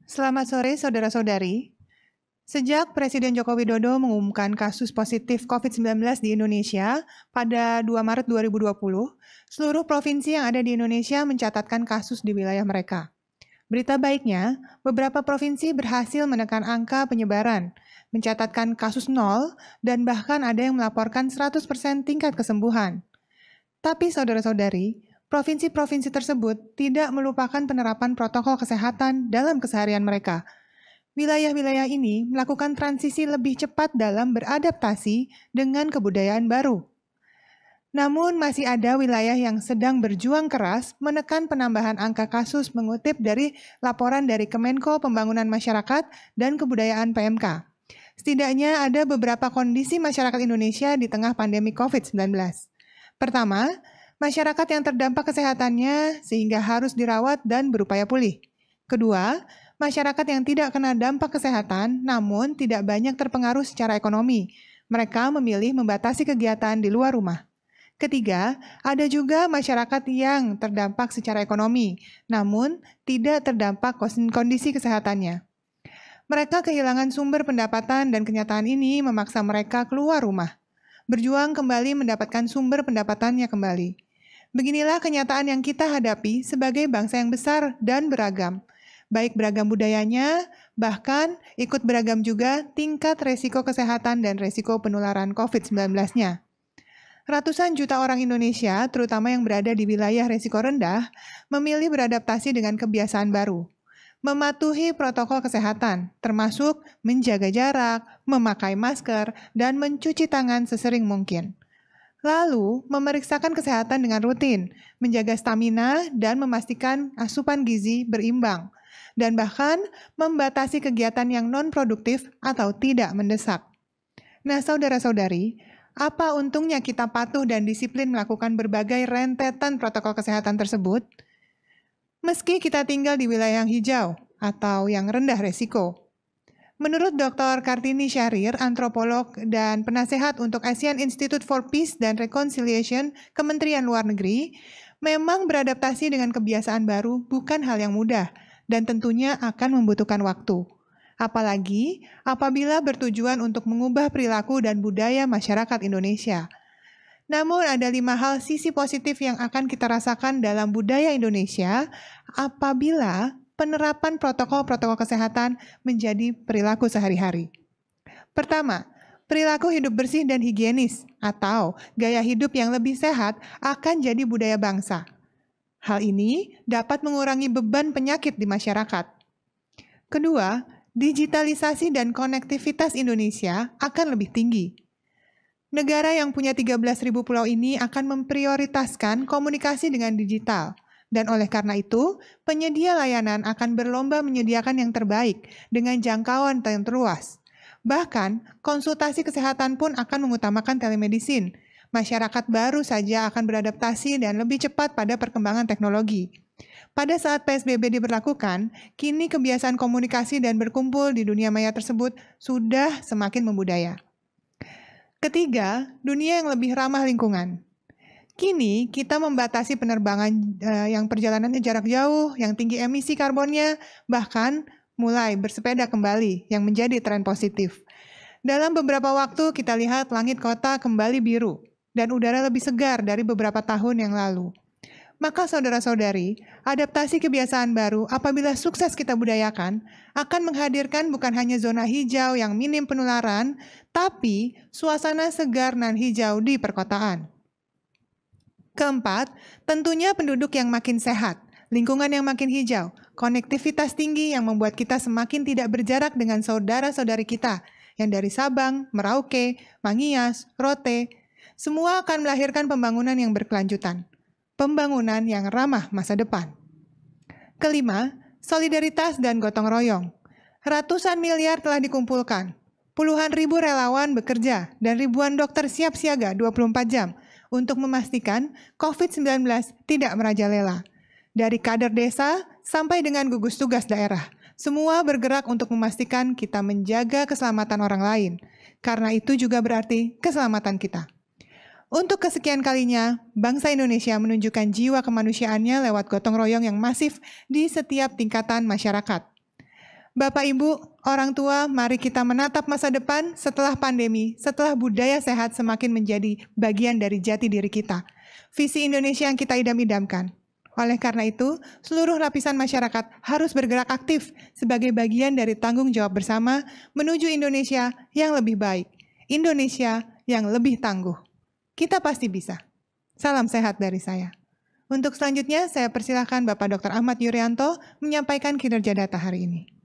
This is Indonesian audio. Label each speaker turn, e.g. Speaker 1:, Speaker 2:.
Speaker 1: Selamat sore saudara-saudari. Sejak Presiden Joko Widodo mengumumkan kasus positif COVID-19 di Indonesia pada 2 Maret 2020, seluruh provinsi yang ada di Indonesia mencatatkan kasus di wilayah mereka. Berita baiknya, beberapa provinsi berhasil menekan angka penyebaran, mencatatkan kasus nol, dan bahkan ada yang melaporkan 100% tingkat kesembuhan. Tapi saudara-saudari, provinsi-provinsi tersebut tidak melupakan penerapan protokol kesehatan dalam keseharian mereka. Wilayah-wilayah ini melakukan transisi lebih cepat dalam beradaptasi dengan kebudayaan baru. Namun masih ada wilayah yang sedang berjuang keras menekan penambahan angka kasus mengutip dari laporan dari Kemenko Pembangunan Masyarakat dan Kebudayaan PMK. Setidaknya ada beberapa kondisi masyarakat Indonesia di tengah pandemi COVID-19. Pertama, masyarakat yang terdampak kesehatannya sehingga harus dirawat dan berupaya pulih. Kedua, masyarakat yang tidak kena dampak kesehatan namun tidak banyak terpengaruh secara ekonomi. Mereka memilih membatasi kegiatan di luar rumah. Ketiga, ada juga masyarakat yang terdampak secara ekonomi, namun tidak terdampak kondisi kesehatannya. Mereka kehilangan sumber pendapatan dan kenyataan ini memaksa mereka keluar rumah, berjuang kembali mendapatkan sumber pendapatannya kembali. Beginilah kenyataan yang kita hadapi sebagai bangsa yang besar dan beragam. Baik beragam budayanya, bahkan ikut beragam juga tingkat resiko kesehatan dan resiko penularan COVID-19-nya. Ratusan juta orang Indonesia, terutama yang berada di wilayah resiko rendah, memilih beradaptasi dengan kebiasaan baru. Mematuhi protokol kesehatan, termasuk menjaga jarak, memakai masker, dan mencuci tangan sesering mungkin. Lalu, memeriksakan kesehatan dengan rutin, menjaga stamina, dan memastikan asupan gizi berimbang, dan bahkan membatasi kegiatan yang non-produktif atau tidak mendesak. Nah, saudara-saudari, apa untungnya kita patuh dan disiplin melakukan berbagai rentetan protokol kesehatan tersebut? Meski kita tinggal di wilayah yang hijau atau yang rendah resiko. Menurut Dr. Kartini Syahrir, antropolog dan penasehat untuk Asian Institute for Peace and Reconciliation, Kementerian Luar Negeri, memang beradaptasi dengan kebiasaan baru bukan hal yang mudah dan tentunya akan membutuhkan waktu. Apalagi apabila bertujuan untuk mengubah perilaku dan budaya masyarakat Indonesia. Namun ada 5 hal sisi positif yang akan kita rasakan dalam budaya Indonesia apabila penerapan protokol-protokol kesehatan menjadi perilaku sehari-hari. Pertama, perilaku hidup bersih dan higienis atau gaya hidup yang lebih sehat akan jadi budaya bangsa. Hal ini dapat mengurangi beban penyakit di masyarakat. Kedua, digitalisasi dan konektivitas Indonesia akan lebih tinggi. Negara yang punya 13.000 pulau ini akan memprioritaskan komunikasi dengan digital. Dan oleh karena itu, penyedia layanan akan berlomba menyediakan yang terbaik dengan jangkauan yang terluas. Bahkan, konsultasi kesehatan pun akan mengutamakan telemedicine. Masyarakat baru saja akan beradaptasi dan lebih cepat pada perkembangan teknologi. Pada saat PSBB diberlakukan, kini kebiasaan komunikasi dan berkumpul di dunia maya tersebut sudah semakin membudaya. Ketiga, dunia yang lebih ramah lingkungan. Kini kita membatasi penerbangan yang perjalanannya jarak jauh, yang tinggi emisi karbonnya, bahkan mulai bersepeda kembali yang menjadi tren positif. Dalam beberapa waktu kita lihat langit kota kembali biru dan udara lebih segar dari beberapa tahun yang lalu. Maka saudara-saudari, adaptasi kebiasaan baru apabila sukses kita budayakan akan menghadirkan bukan hanya zona hijau yang minim penularan, tapi suasana segar nan hijau di perkotaan. Keempat, tentunya penduduk yang makin sehat, lingkungan yang makin hijau, konektivitas tinggi yang membuat kita semakin tidak berjarak dengan saudara-saudari kita yang dari Sabang, Merauke, Mangias, Rote, semua akan melahirkan pembangunan yang berkelanjutan. Pembangunan yang ramah masa depan. Kelima, solidaritas dan gotong royong. Ratusan miliar telah dikumpulkan. Puluhan ribu relawan bekerja dan ribuan dokter siap siaga 24 jam untuk memastikan COVID-19 tidak merajalela. Dari kader desa sampai dengan gugus tugas daerah, semua bergerak untuk memastikan kita menjaga keselamatan orang lain. Karena itu juga berarti keselamatan kita. Untuk kesekian kalinya, bangsa Indonesia menunjukkan jiwa kemanusiaannya lewat gotong royong yang masif di setiap tingkatan masyarakat. Bapak, Ibu, orang tua, mari kita menatap masa depan setelah pandemi, setelah budaya sehat semakin menjadi bagian dari jati diri kita. Visi Indonesia yang kita idam-idamkan. Oleh karena itu, seluruh lapisan masyarakat harus bergerak aktif sebagai bagian dari tanggung jawab bersama menuju Indonesia yang lebih baik, Indonesia yang lebih tangguh. Kita pasti bisa. Salam sehat dari saya. Untuk selanjutnya, saya persilahkan Bapak Dr. Ahmad Yuryanto menyampaikan kinerja data hari ini.